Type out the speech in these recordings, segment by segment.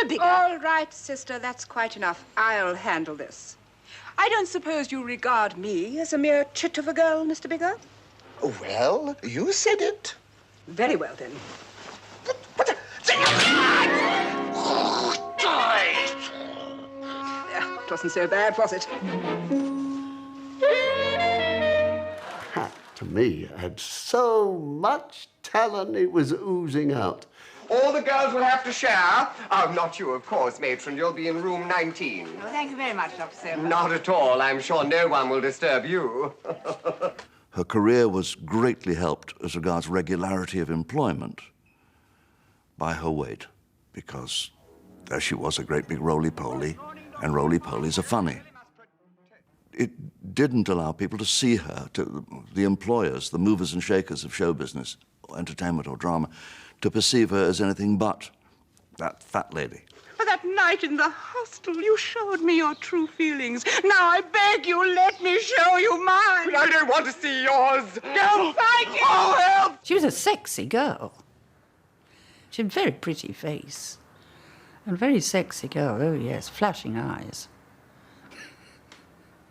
Mr. Bigger. All right, sister, that's quite enough. I'll handle this. I don't suppose you regard me as a mere chit of a girl, Mr. Bigger? Well, you said it. Very well, then. It wasn't so bad, was it? Hat, to me, had so much talent it was oozing out. All the girls will have to share. Oh, not you, of course, matron. You'll be in room 19. Oh, thank you very much, Dr. Silver. Not at all. I'm sure no one will disturb you. Her career was greatly helped as regards regularity of employment by her weight, because there she was, a great big roly-poly, and roly-polies are funny. It didn't allow people to see her, the employers, the movers and shakers of show business, or entertainment or drama, to perceive her as anything but that fat lady. For that night in the hostel, you showed me your true feelings. Now I beg you, let me show you mine. I don't want to see yours. Don't fight it. Oh, help! She was a sexy girl. She had a very pretty face. And a very sexy girl, oh yes, flashing eyes.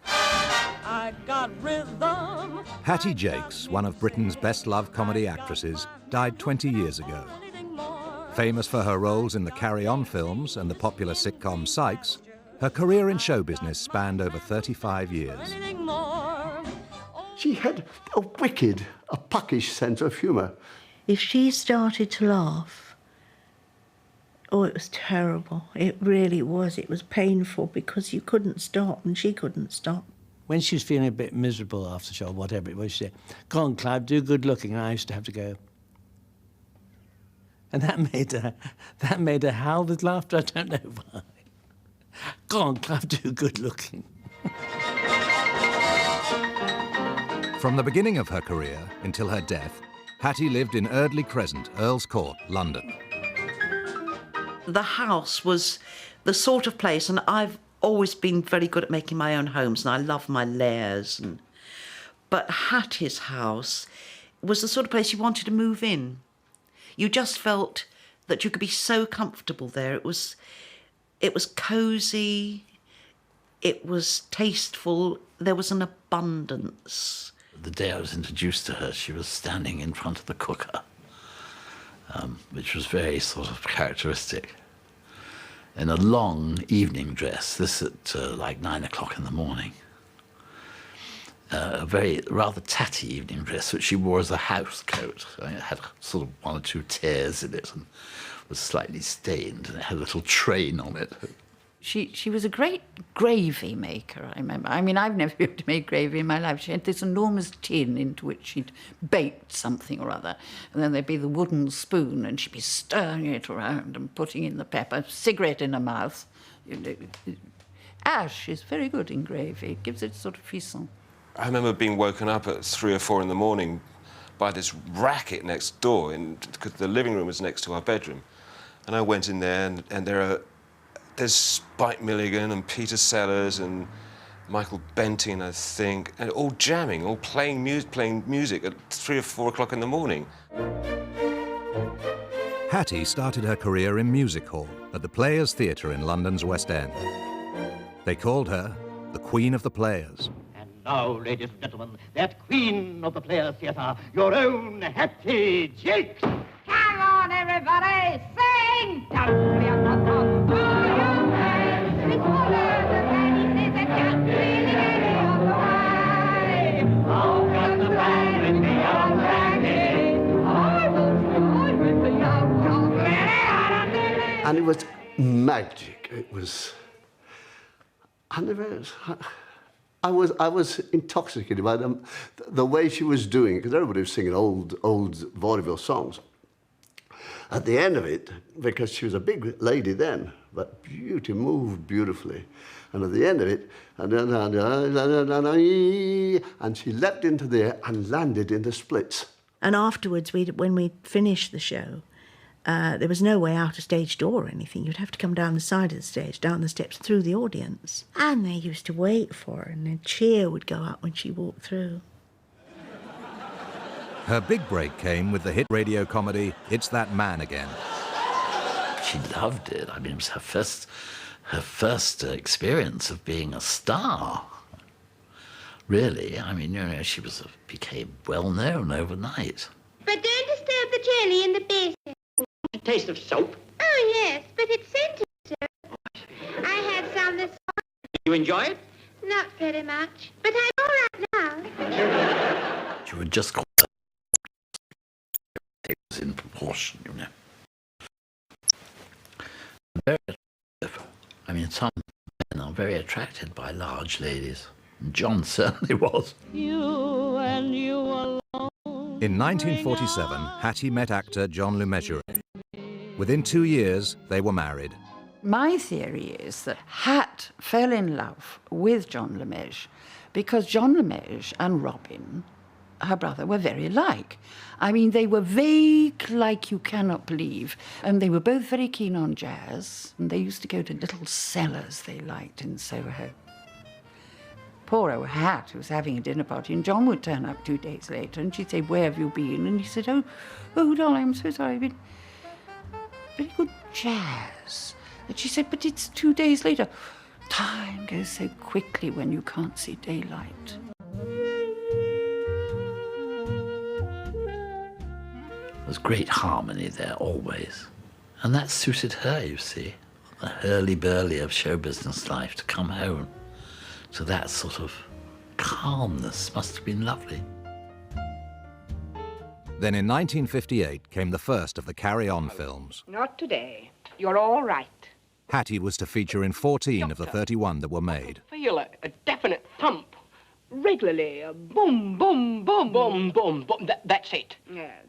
I got rhythm. Hattie Jacques, one of Britain's best-loved comedy actresses, died 20 years ago. Famous for her roles in the Carry On films and the popular sitcom Sykes, her career in show business spanned over 35 years. She had a wicked, a puckish sense of humour. If she started to laugh, oh, it was terrible. It really was. It was painful because you couldn't stop and she couldn't stop. When she was feeling a bit miserable after the show, whatever it was, she said, "Go on, Clive, do good looking." And I used to have to go. And that made her howl with laughter. I don't know why. Go on, Clive, do good looking. From the beginning of her career until her death, Hattie lived in Eardley Crescent, Earl's Court, London. The house was the sort of place, and I've always been very good at making my own homes, and I love my lairs. But Hattie's house was the sort of place you wanted to move in. You just felt that you could be so comfortable there. It was cosy, it was tasteful, there was an abundance. The day I was introduced to her, she was standing in front of the cooker, which was very sort of characteristic, in a long evening dress, this at like 9 o'clock in the morning. A very rather tatty evening dress, which she wore as a house coat. I mean, it had sort of 1 or 2 tears in it and was slightly stained, and it had a little train on it. She was a great gravy maker, I remember. I mean, I've never been able to make gravy in my life. She had this enormous tin into which she'd baked something or other, and then there'd be the wooden spoon, and she'd be stirring it around and putting in the pepper, cigarette in her mouth. Ash is very good in gravy. It gives it sort of frisson. I remember being woken up at 3 or 4 in the morning by this racket next door, because the living room was next to our bedroom. And I went in there, and there's Spike Milligan and Peter Sellers and Michael Bentin, I think, and all jamming, all playing music at 3 or 4 o'clock in the morning. Hattie started her career in music hall at the Players Theatre in London's West End. They called her the Queen of the Players. Now, ladies and gentlemen, that Queen of the Players Theatre, your own Hattie Jacques. Come on, everybody, sing! Don't be a pop-pop, do your best. It's all over the ladies and gentlemen any other way. Oh, got the band with the young lady. I will join with the young lady. And it was magic. It was... I was intoxicated by the way she was doing it, because everybody was singing old vaudeville songs. At the end of it, because she was a big lady then, but moved beautifully. And at the end of it, and she leapt into the air and landed in the splits. And afterwards, when we finished the show, there was no way out a stage door or anything. You'd have to come down the side of the stage, down the steps, through the audience. And they used to wait for her, and a cheer would go up when she walked through. Her big break came with the hit radio comedy, It's That Man Again. she loved it. I mean, it was her first experience of being a star. Really, I mean, you know, she became well known overnight. But don't disturb the jelly in the basin. A taste of soap. Oh, yes, but it's scented, sir. I had some this morning. You enjoy it? Not very much, but I'm all right now. She would just call it was in proportion, you know. Very attractive. I mean, some men are very attracted by large ladies. John certainly was. You and you alone. In 1947, Hattie met actor John Le Mesurier. Within 2 years, they were married. My theory is that Hat fell in love with John Le Mesurier because John Le Mesurier and Robin, her brother, were very alike. I mean, they were vague like you cannot believe, and they were both very keen on jazz, and they used to go to little cellars they liked in Soho. Poor old Hat was having a dinner party, and John would turn up 2 days later, and she'd say, "Where have you been?" And he said, oh, darling, I'm so sorry, I've been very good jazz. And she said, "But it's 2 days later." Time goes so quickly when you can't see daylight. There was great harmony there, always. And that suited her, you see, the hurly-burly of show business life, to come home to that sort of calmness must have been lovely. Then in 1958 came the first of the Carry On films. Not today. You're all right. Hattie was to feature in 14 of the 31 that were made. Feel a definite thump. Regularly. A boom, boom, boom. Boom, boom, boom. That's it. Yes.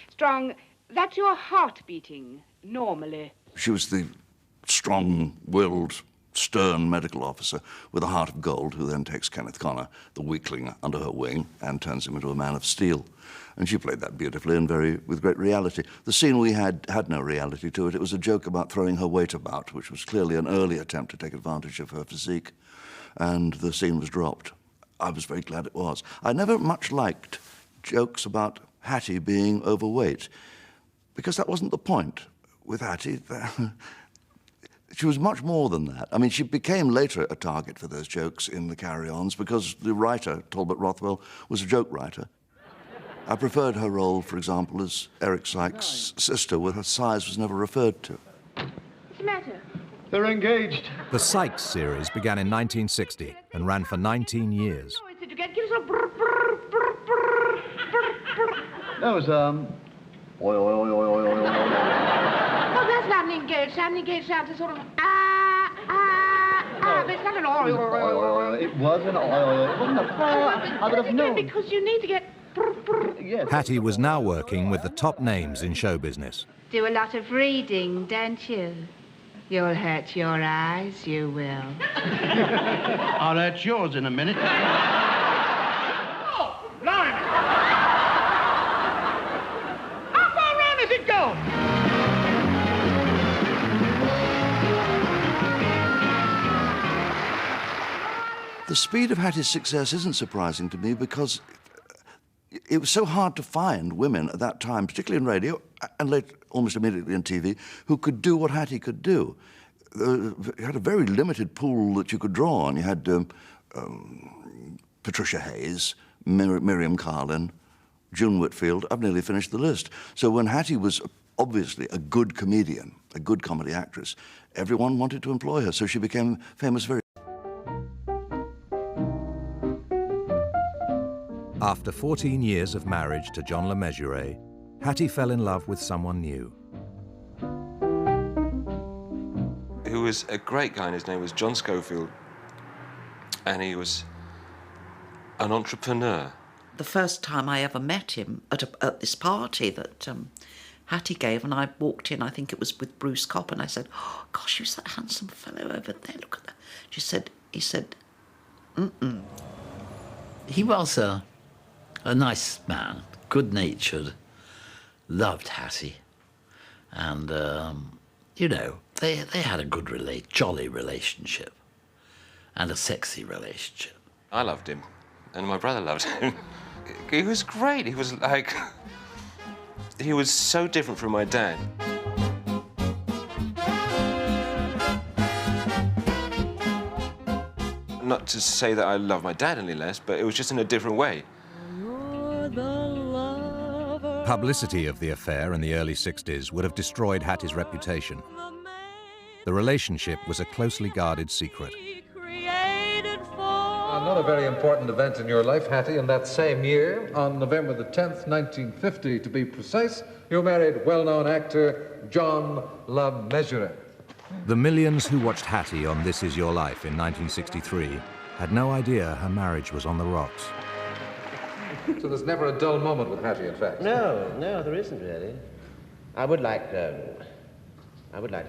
Strong, that's your heart beating, normally. She was the strong-willed, stern medical officer with a heart of gold who then takes Kenneth Connor, the weakling, under her wing and turns him into a man of steel. And she played that beautifully and with great reality. The scene we had no reality to it. It was a joke about throwing her weight about, which was clearly an early attempt to take advantage of her physique. And the scene was dropped. I was very glad it was. I never much liked jokes about Hattie being overweight, because that wasn't the point with Hattie. She was much more than that. I mean, she became later a target for those jokes in the carry-ons because the writer, Talbot Rothwell, was a joke writer. I preferred her role, for example, as Eric Sykes' sister, where her size was never referred to. What's the matter? They're engaged. The Sykes series began in 1960 and ran for 19 years. Did you get give us a brr, brr, brr, brr, brr, brr. That was, oi, oi, oi, oi, oi, oi, oi. Oh, that's not an engaged sound. An engaged sound is sort of but it's not an oi, oi, oi, oi. It was an oi, oi. It wasn't a I would have known. Because you need to get brr, brr. Yes. Hattie was now working with the top names in show business. Do a lot of reading, don't you? You'll hurt your eyes, you will. I'll hurt yours in a minute. Oh, blimey! How far round has it gone? The speed of Hattie's success isn't surprising to me because it was so hard to find women at that time, particularly in radio and later, almost immediately in TV, who could do what Hattie could do. You had a very limited pool that you could draw on. You had Patricia Hayes, Miriam Carlin, June Whitfield. I've nearly finished the list. So when Hattie was obviously a good comedian, a good comedy actress, everyone wanted to employ her, so she became famous very. After 14 years of marriage to John Le Mesurier, Hattie fell in love with someone new. Who was a great guy, and his name was John Schofield, and he was an entrepreneur. The first time I ever met him at this party that Hattie gave, and I walked in, I think it was with Bruce Kopp, and I said, "Oh, gosh, who's that handsome fellow over there? Look at that." He said, "Mm-mm." He was a nice man, good-natured, loved Hattie, and, you know, they had a good, jolly relationship and a sexy relationship. I loved him, and my brother loved him. He was great. He was like... he was so different from my dad. not to say that I love my dad any less, but it was just in a different way. Publicity of the affair in the early 60s would have destroyed Hattie's reputation. The relationship was a closely guarded secret. Another very important event in your life, Hattie. In that same year, on November the 10th, 1950, to be precise, you married well-known actor John LeMessurier. The millions who watched Hattie on This Is Your Life in 1963 had no idea her marriage was on the rocks. So there's never a dull moment with Hattie, in fact. No, there isn't really. I would like to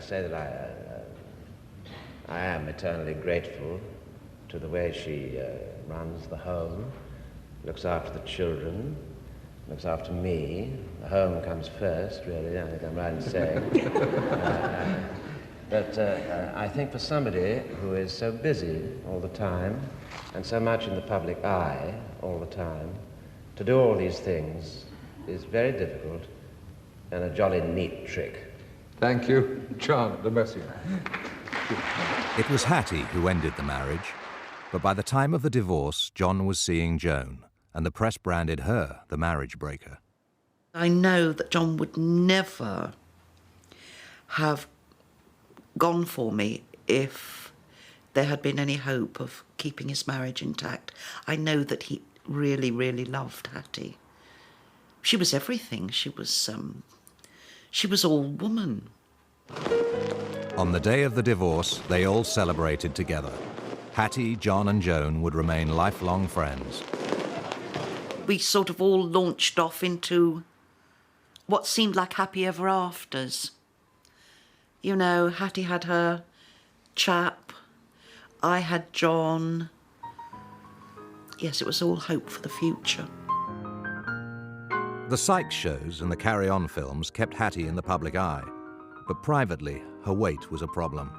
say that I am eternally grateful to the way she runs the home, looks after the children, looks after me. The home comes first, really, I think I'm right in saying. But I think for somebody who is so busy all the time and so much in the public eye all the time, to do all these things is very difficult and a jolly neat trick. Thank you, John LeMessurier. It was Hattie who ended the marriage, but by the time of the divorce, John was seeing Joan, and the press branded her the marriage breaker. I know that John would never have gone for me if there had been any hope of keeping his marriage intact. I know that he really, really loved Hattie. She was everything. She was all woman. On the day of the divorce, they all celebrated together. Hattie, John and Joan would remain lifelong friends. We sort of all launched off into what seemed like happy ever afters. You know, Hattie had her chap, I had John. Yes, it was all hope for the future. The Sykes shows and the Carry On films kept Hattie in the public eye, but privately, her weight was a problem.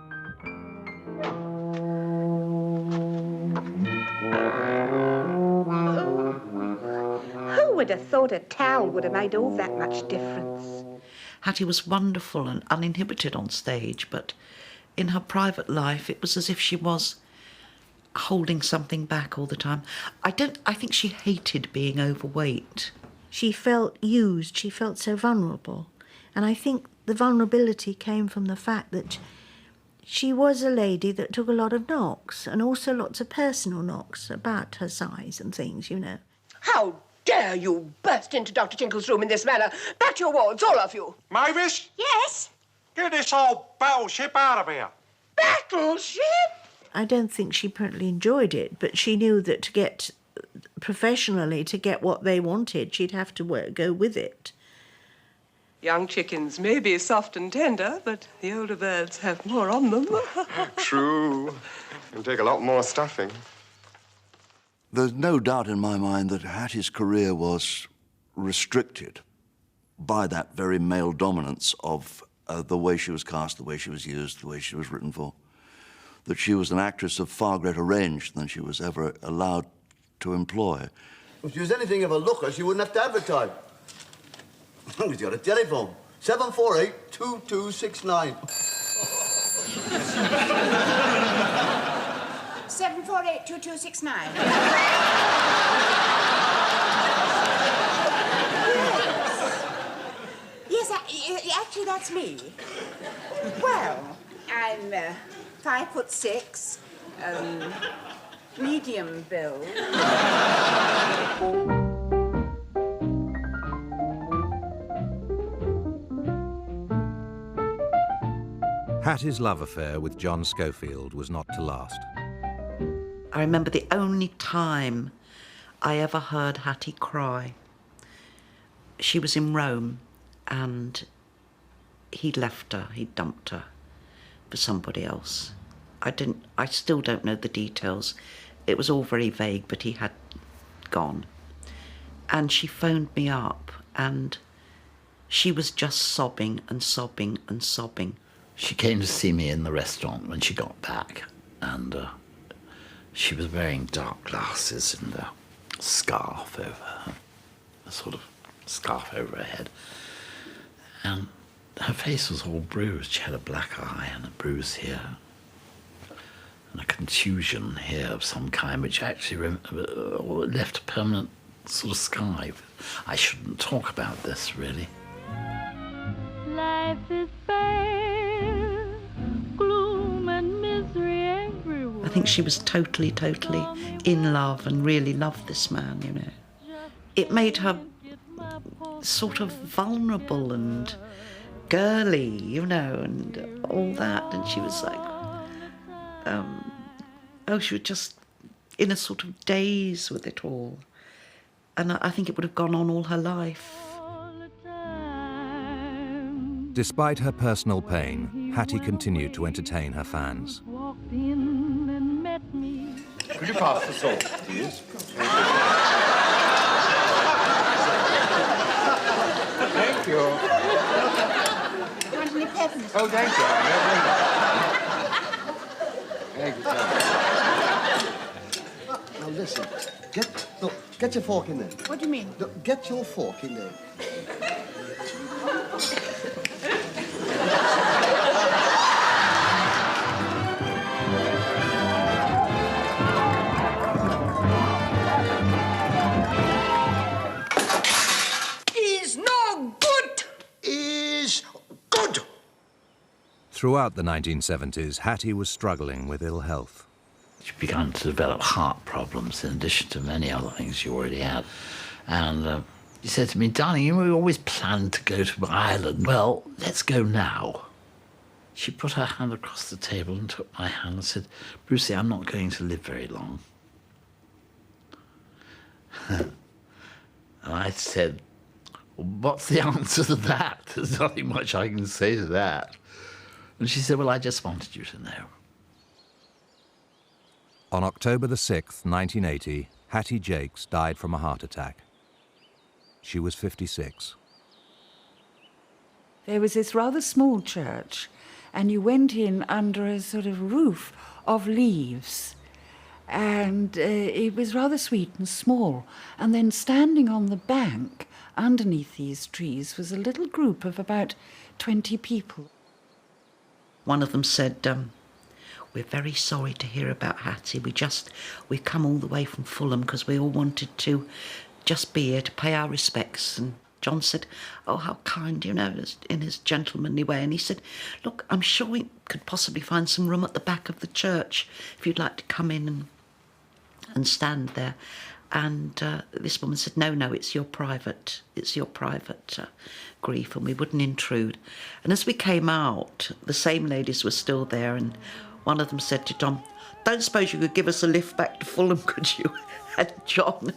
Who would have thought a towel would have made all that much difference? Hattie was wonderful and uninhibited on stage, but in her private life, it was as if she was holding something back all the time. I think she hated being overweight. She felt used, she felt so vulnerable. And I think the vulnerability came from the fact that she was a lady that took a lot of knocks, and also lots of personal knocks about her size and things, you know. How dare you burst into Dr. Tinkle's room in this manner? Back to your wards, all of you. Mavis? Yes? Get this old battleship out of here. Battleship? I don't think she partly enjoyed it, but she knew that to get professionally, to get what they wanted, she'd have to go with it. Young chickens may be soft and tender, but the older birds have more on them. True. It'll take a lot more stuffing. There's no doubt in my mind that Hattie's career was restricted by that very male dominance of the way she was cast, the way she was used, the way she was written for. That she was an actress of far greater range than she was ever allowed to employ. If she was anything of a looker, she wouldn't have to advertise. She's got a telephone. 748-2269. 748-2269. Yes, actually, that's me. Well, I'm 5'6", medium build. Hattie's love affair with John Schofield was not to last. I remember the only time I ever heard Hattie cry. She was in Rome and he'd left her, he'd dumped her for somebody else. I still don't know the details. It was all very vague, but he had gone. And she phoned me up and she was just sobbing and sobbing and sobbing. She came to see me in the restaurant when she got back, and she was wearing dark glasses and a scarf over her, a sort of scarf over her head. And her face was all bruised. She had a black eye and a bruise here. and a contusion here of some kind, which actually left a permanent sort of scar. I shouldn't talk about this, really. Life is bare, gloom and misery everywhere. I think she was totally in love and really loved this man, you know. It made her sort of vulnerable and girly, you know, and all that. And she was like, she was just in a sort of daze with it all. And I think it would have gone on all her life. Despite her personal pain, Hattie continued to entertain her fans. Could you pass the salt, please? Thank you. Want any peppermint? Oh, thank you. Thank you, sir. Now listen, get your fork in there. What do you mean? Look, get your fork in there. Is no good. Is good. Throughout the 1970s, Hattie was struggling with ill health. She began to develop heart problems in addition to many other things she already had. And she said to me, darling, you know, we always planned to go to Ireland. Well, let's go now. She put her hand across the table and took my hand and said, Brucey, I'm not going to live very long. And I said, well, what's the answer to that? There's nothing much I can say to that. And she said, well, I just wanted you to know. On October the 6th, 1980, Hattie Jacques died from a heart attack. She was 56. There was this rather small church, and you went in under a sort of roof of leaves, and it was rather sweet and small. And then standing on the bank underneath these trees was a little group of about 20 people. One of them said, we're very sorry to hear about Hattie. We've come all the way from Fulham because we all wanted to just be here to pay our respects. And John said, oh, how kind, you know, in his gentlemanly way. And he said, look, I'm sure we could possibly find some room at the back of the church if you'd like to come in and stand there. And this woman said, no, it's your private grief, and we wouldn't intrude. And as we came out, the same ladies were still there, and one of them said to John, don't suppose you could give us a lift back to Fulham, could you? And John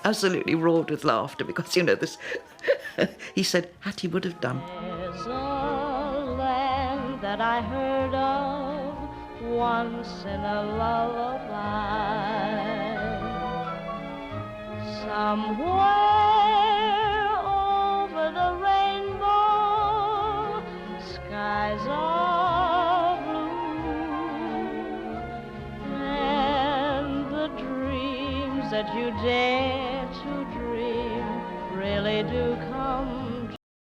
absolutely roared with laughter because, you know, this. He said, Hattie would have done. There's a land that I heard of once in a lullaby. Somewhere over the rainbow, skies are blue, and the dreams that you dare to dream really do come